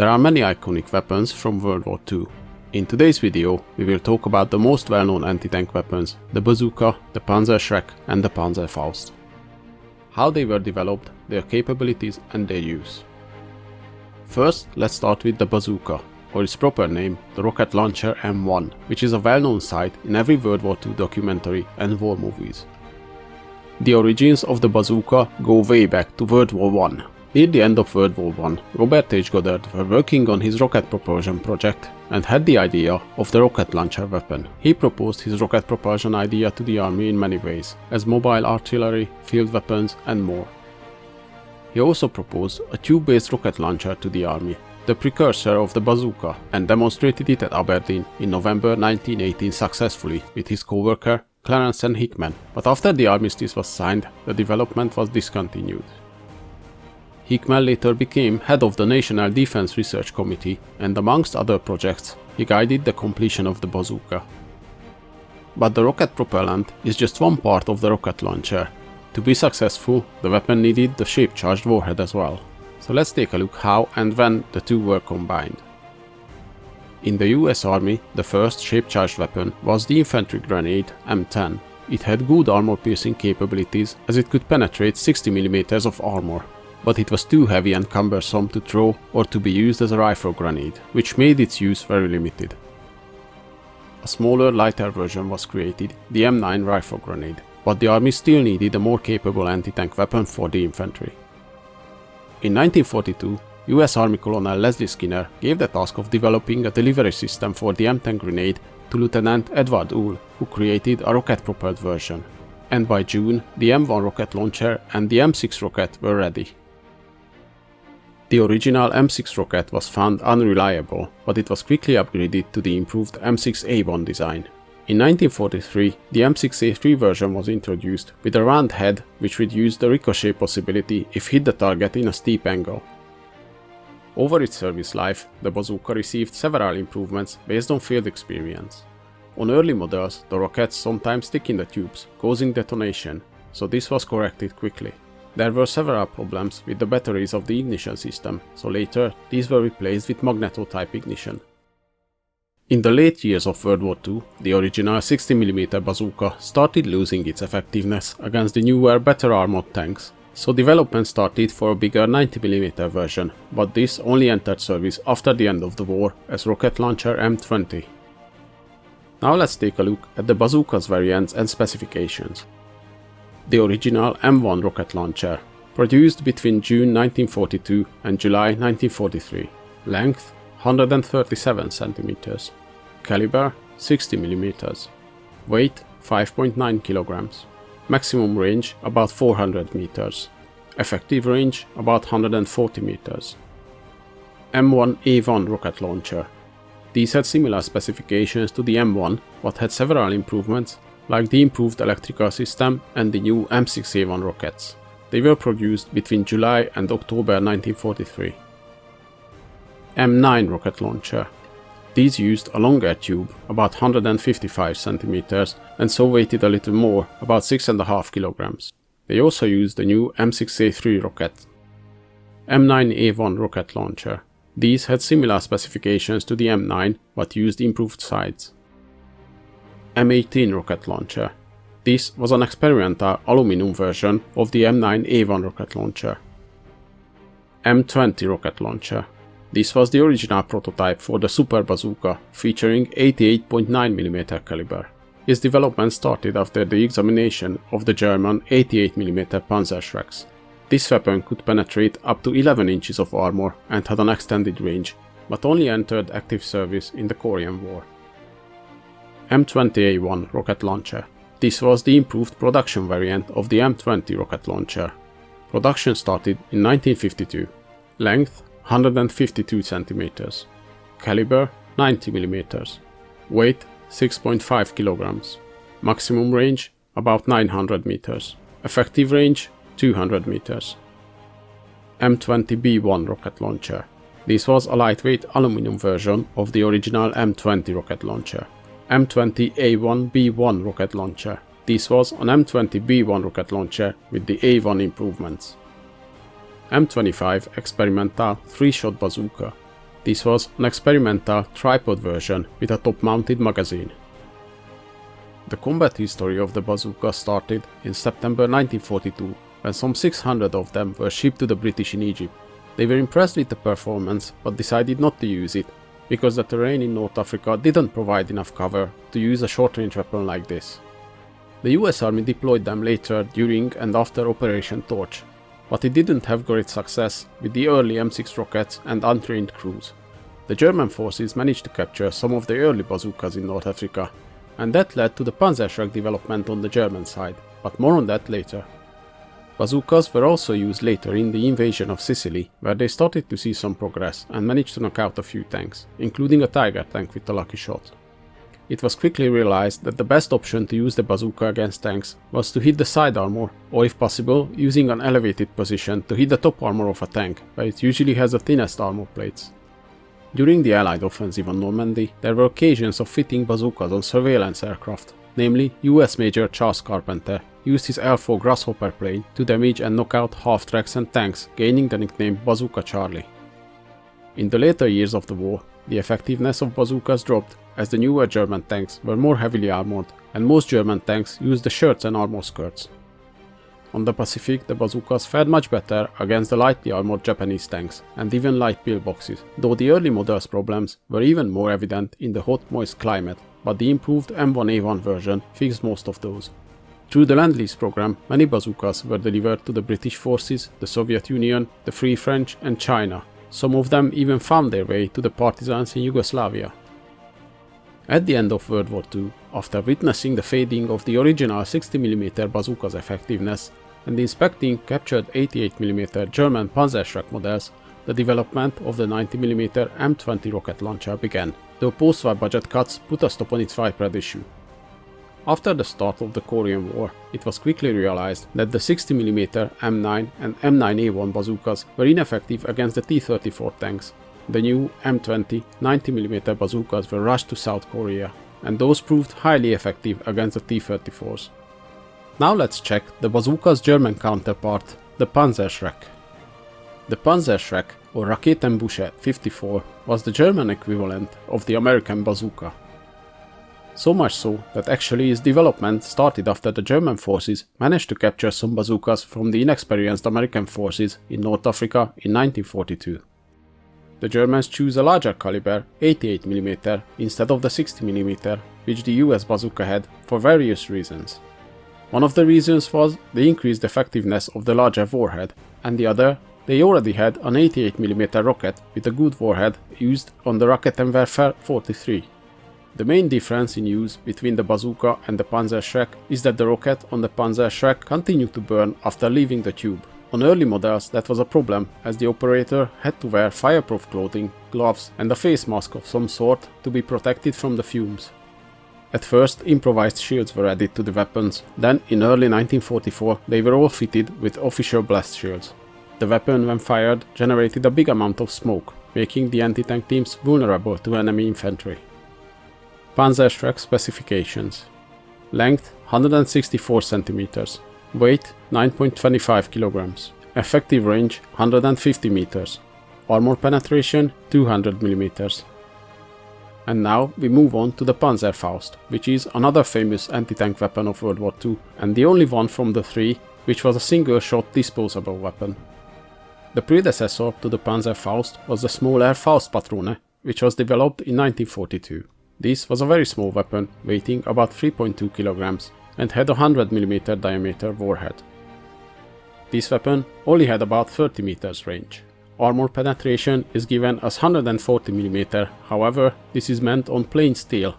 There are many iconic weapons from World War II. In today's video, we will talk about the most well-known anti-tank weapons, the Bazooka, the Panzerschreck and the Panzerfaust. How they were developed, their capabilities and their use. First, let's start with the Bazooka, or its proper name, the rocket Launcher M18, which is a well-known sight in every World War II documentary and war movies. The origins of the Bazooka go way back to World War I. Near the end of World War I, Robert H. Goddard were working on his rocket propulsion project and had the idea of the rocket launcher weapon. He proposed his rocket propulsion idea to the army in many ways, as mobile artillery, field weapons and more. He also proposed a tube-based rocket launcher to the army, the precursor of the Bazooka, and demonstrated it at Aberdeen in November 1918 successfully with his co-worker Clarence N. Hickman, but after the armistice was signed, the development was discontinued. Hickman later became head of the National Defense Research Committee, and amongst other projects, he guided the completion of the Bazooka. But the rocket propellant is just one part of the rocket launcher. To be successful, the weapon needed the shape-charged warhead as well. So let's take a look how and when the two were combined. In the US Army, the first shape-charged weapon was the infantry grenade M10. It had good armor-piercing capabilities as it could penetrate 60 mm of armor. But it was too heavy and cumbersome to throw or to be used as a rifle grenade, which made its use very limited. A smaller, lighter version was created, the M9 rifle grenade, but the army still needed a more capable anti-tank weapon for the infantry. In 1942, US Army Colonel Leslie Skinner gave the task of developing a delivery system for the M10 grenade to Lieutenant Edward Uhl, who created a rocket-propelled version. And by June, the M1 rocket launcher and the M6 rocket were ready. The original M6 rocket was found unreliable, but it was quickly upgraded to the improved M6A1 design. In 1943, the M6A3 version was introduced with a round head which reduced the ricochet possibility if hit the target in a steep angle. Over its service life, the Bazooka received several improvements based on field experience. On early models, the rockets sometimes stick in the tubes, causing detonation, so this was corrected quickly. There were several problems with the batteries of the ignition system, so later these were replaced with magneto-type ignition. In the late years of World War II, the original 60mm bazooka started losing its effectiveness against the newer, better armored tanks, so development started for a bigger 90mm version, but this only entered service after the end of the war as rocket launcher M20. Now let's take a look at the bazooka's variants and specifications. The original M1 rocket launcher, produced between June 1942 and July 1943, length 137 cm, caliber 60 mm, weight 5.9 kg, maximum range about 400 meters, effective range about 140 meters. M1A1 rocket launcher. These had similar specifications to the M1 but had several improvements, like the improved electrical system and the new M6A1 rockets. They were produced between July and October 1943. M9 rocket launcher. These used a longer tube, about 155 cm, and so weighted a little more, about 6.5 kg. They also used the new M6A3 rocket. M9A1 rocket launcher. These had similar specifications to the M9, but used improved sights. M18 rocket launcher. This was an experimental aluminum version of the M9A1 rocket launcher. M20 rocket launcher. This was the original prototype for the Super Bazooka, featuring 88.9mm caliber. Its development started after the examination of the German 88mm Panzerschrecks. This weapon could penetrate up to 11 inches of armor and had an extended range, but only entered active service in the Korean War. M20A1 rocket launcher. This was the improved production variant of the M20 rocket launcher. Production started in 1952. Length 152 cm. Caliber 90 mm. Weight 6.5 kg. Maximum range about 900 meters. Effective range 200 meters. M20B1 rocket launcher. This was a lightweight aluminum version of the original M20 rocket launcher. M20A1B1 rocket launcher. This was an M20B1 rocket launcher with the A1 improvements. M25 experimental 3-shot bazooka. This was an experimental tripod version with a top-mounted magazine. The combat history of the bazooka started in September 1942, when some 600 of them were shipped to the British in Egypt. They were impressed with the performance but decided not to use it, because the terrain in North Africa didn't provide enough cover to use a short-range weapon like this. The US Army deployed them later during and after Operation Torch, but it didn't have great success with the early M6 rockets and untrained crews. The German forces managed to capture some of the early bazookas in North Africa, and that led to the Panzerschreck development on the German side, but more on that later. Bazookas were also used later in the invasion of Sicily, where they started to see some progress and managed to knock out a few tanks, including a Tiger tank with a lucky shot. It was quickly realized that the best option to use the bazooka against tanks was to hit the side armor, or if possible, using an elevated position to hit the top armor of a tank, where it usually has the thinnest armor plates. During the Allied offensive on Normandy, there were occasions of fitting bazookas on surveillance aircraft, namely US Major Charles Carpenter used his L4 Grasshopper plane to damage and knock out half-tracks and tanks, gaining the nickname Bazooka Charlie. In the later years of the war, the effectiveness of bazookas dropped as the newer German tanks were more heavily armored, and most German tanks used the shirts and armor skirts. On the Pacific, the bazookas fared much better against the lightly armored Japanese tanks and even light pillboxes, though the early models' problems were even more evident in the hot, moist climate, but the improved M1A1 version fixed most of those. Through the Lend-Lease program, many bazookas were delivered to the British forces, the Soviet Union, the Free French and China. Some of them even found their way to the partisans in Yugoslavia. At the end of World War II, after witnessing the fading of the original 60mm bazooka's effectiveness and inspecting captured 88mm German Panzerschreck models, the development of the 90mm M20 rocket launcher began, though post-war budget cuts put a stop on its widespread issue. After the start of the Korean War, it was quickly realized that the 60mm M9 and M9A1 bazookas were ineffective against the T-34 tanks. The new M20 90mm bazookas were rushed to South Korea, and those proved highly effective against the T-34s. Now let's check the bazooka's German counterpart, the Panzerschreck. The Panzerschreck, or Raketenbusche 54, was the German equivalent of the American bazooka. So much so that actually its development started after the German forces managed to capture some bazookas from the inexperienced American forces in North Africa in 1942. The Germans chose a larger caliber 88mm instead of the 60mm which the US bazooka had for various reasons. One of the reasons was the increased effectiveness of the larger warhead, and the other, they already had an 88mm rocket with a good warhead used on the Raketenwerfer 43. The main difference in use between the bazooka and the Panzerschreck is that the rocket on the Panzerschreck continued to burn after leaving the tube. On early models that was a problem, as the operator had to wear fireproof clothing, gloves and a face mask of some sort to be protected from the fumes. At first, improvised shields were added to the weapons, then in early 1944 they were all fitted with official blast shields. The weapon, when fired, generated a big amount of smoke, making the anti-tank teams vulnerable to enemy infantry. Panzerschreck specifications: length 164 cm, weight 9.25 kg, effective range 150 meters, armor penetration 200 mm. And now we move on to the Panzerfaust, which is another famous anti-tank weapon of World War II, and the only one from the three which was a single-shot disposable weapon. The predecessor to the Panzerfaust was the smaller Faustpatrone, which was developed in 1942. This was a very small weapon, weighing about 3.2 kg and had a 100mm diameter warhead. This weapon only had about 30 meters range. Armor penetration is given as 140mm, however, this is meant on plain steel.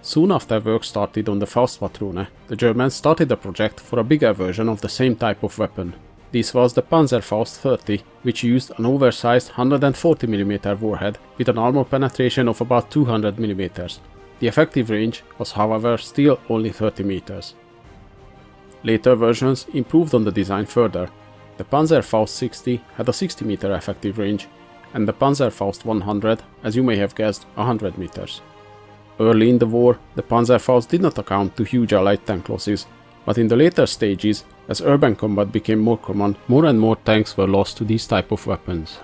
Soon after work started on the Faustpatrone, the Germans started a project for a bigger version of the same type of weapon. This was the Panzerfaust 30, which used an oversized 140mm warhead with an armor penetration of about 200mm. The effective range was, however, still only 30 meters. Later versions improved on the design further. The Panzerfaust 60 had a 60 meter effective range, and the Panzerfaust 100, as you may have guessed, 100 meters. Early in the war, the Panzerfaust did not account to huge Allied tank losses, but in the later stages, as urban combat became more common, more and more tanks were lost to these type of weapons.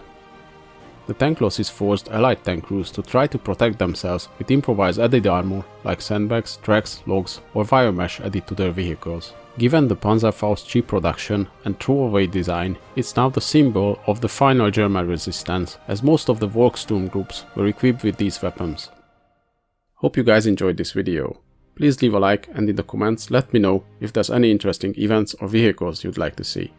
the tank losses forced Allied tank crews to try to protect themselves with improvised added armor like sandbags, tracks, logs or wire mesh added to their vehicles. Given the Panzerfaust's cheap production and throwaway design, it's now the symbol of the final German resistance, as most of the Volkssturm groups were equipped with these weapons. Hope you guys enjoyed this video. Please leave a like and in the comments let me know if there's any interesting events or vehicles you'd like to see.